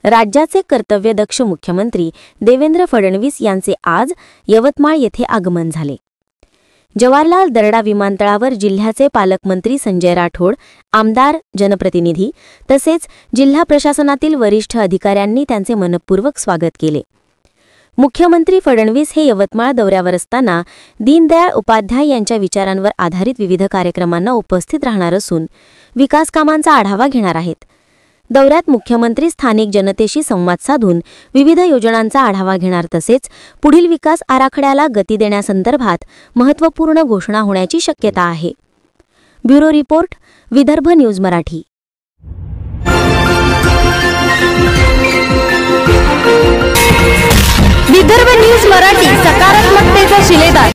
राज्याचे कर्तव्यदक्ष मुख्यमंत्री देवेंद्र फडणवीस यांचे आज यवतमाळ येथे आगमन झाले। जवाहरलाल दर्डा विमानतळावर जिल्ह्याचे पालकमंत्री संजय राठोड, आमदार, जनप्रतिनिधी तसेच जिल्हा प्रशासनातील वरिष्ठ अधिकाऱ्यांनी त्यांचे मनपूर्वक स्वागत केले। मुख्यमंत्री फडणवीस हे यवतमाळ दौऱ्यावर असताना दीनदयाळ उपाध्याय यांच्या विचारांवर आधारित विविध कार्यक्रमांना उपस्थित राहणार असून विकास कामांचा आढावा घेणार आहेत। दौऱ्यात मुख्यमंत्री स्थानिक जनतेशी संवाद साधून विविध योजनांचा आढावा घेणार तसेच पुढील विकास आराखड्याला गती देण्यासंदर्भात महत्त्वपूर्ण घोषणा होण्याची शक्यता आहे। Bureau report, Vidarbha news Marathi. Vidarbha news Marathi, सकारात्मकतेचा शिलेदार।